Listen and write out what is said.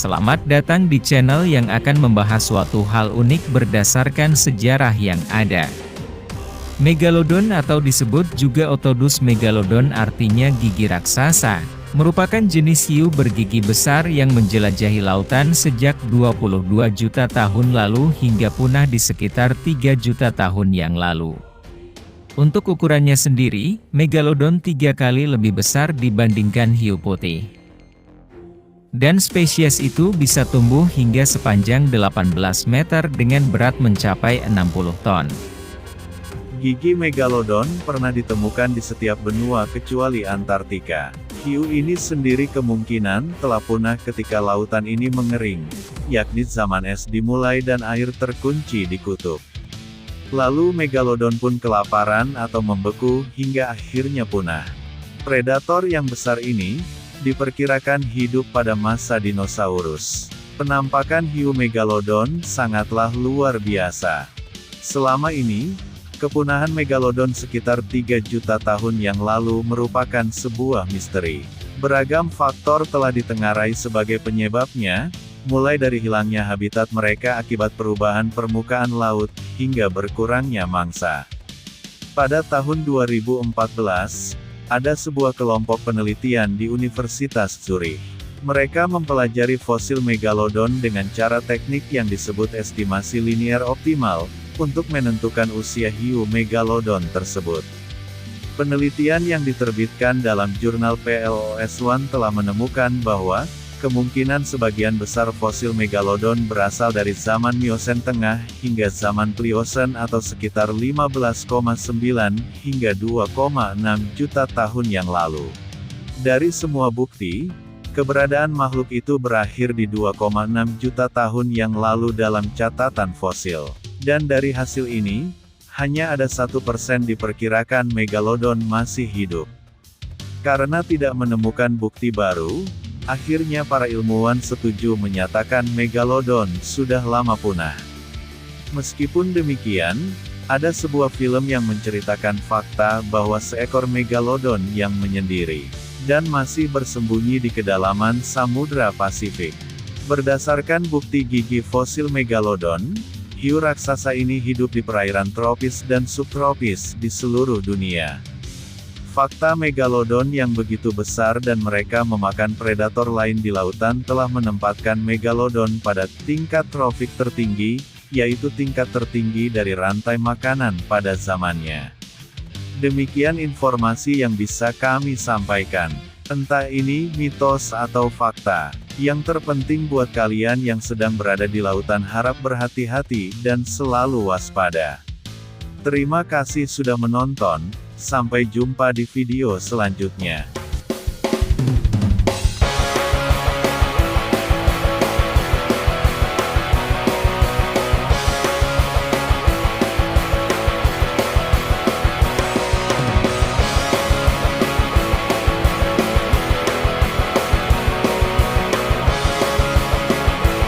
Selamat datang di channel yang akan membahas suatu hal unik berdasarkan sejarah yang ada. Megalodon atau disebut juga Otodus megalodon artinya gigi raksasa, merupakan jenis hiu bergigi besar yang menjelajahi lautan sejak 22 juta tahun lalu hingga punah di sekitar 3 juta tahun yang lalu. Untuk ukurannya sendiri, megalodon 3 kali lebih besar dibandingkan hiu putih. Dan spesies itu bisa tumbuh hingga sepanjang 18 meter dengan berat mencapai 60 ton. Gigi megalodon pernah ditemukan di setiap benua kecuali Antartika. Hiu ini sendiri kemungkinan telah punah ketika lautan ini mengering, yakni zaman es dimulai dan air terkunci di kutub. Lalu megalodon pun kelaparan atau membeku hingga akhirnya punah. Predator yang besar ini diperkirakan hidup pada masa dinosaurus. Penampakan hiu megalodon sangatlah luar biasa. Selama ini, kepunahan megalodon sekitar 3 juta tahun yang lalu merupakan sebuah misteri. Beragam faktor telah ditengarai sebagai penyebabnya, mulai dari hilangnya habitat mereka akibat perubahan permukaan laut, hingga berkurangnya mangsa. Pada tahun 2014, ada sebuah kelompok penelitian di Universitas Zurich. Mereka mempelajari fosil megalodon dengan cara teknik yang disebut estimasi linear optimal, untuk menentukan usia hiu megalodon tersebut. Penelitian yang diterbitkan dalam jurnal PLOS ONE telah menemukan bahwa, kemungkinan sebagian besar fosil megalodon berasal dari zaman Miosen Tengah hingga zaman Pliosen atau sekitar 15,9 hingga 2,6 juta tahun yang lalu. Dari semua bukti, keberadaan makhluk itu berakhir di 2,6 juta tahun yang lalu dalam catatan fosil. Dan dari hasil ini, hanya ada 1% diperkirakan megalodon masih hidup. Karena tidak menemukan bukti baru, akhirnya para ilmuwan setuju menyatakan megalodon sudah lama punah. Meskipun demikian, ada sebuah film yang menceritakan fakta bahwa seekor megalodon yang menyendiri, dan masih bersembunyi di kedalaman Samudra Pasifik. Berdasarkan bukti gigi fosil megalodon, hiu raksasa ini hidup di perairan tropis dan subtropis di seluruh dunia. Fakta megalodon yang begitu besar dan mereka memakan predator lain di lautan telah menempatkan megalodon pada tingkat trofik tertinggi, yaitu tingkat tertinggi dari rantai makanan pada zamannya. Demikian informasi yang bisa kami sampaikan. Entah ini mitos atau fakta. Yang terpenting buat kalian yang sedang berada di lautan harap berhati-hati dan selalu waspada. Terima kasih sudah menonton. Sampai jumpa di video selanjutnya.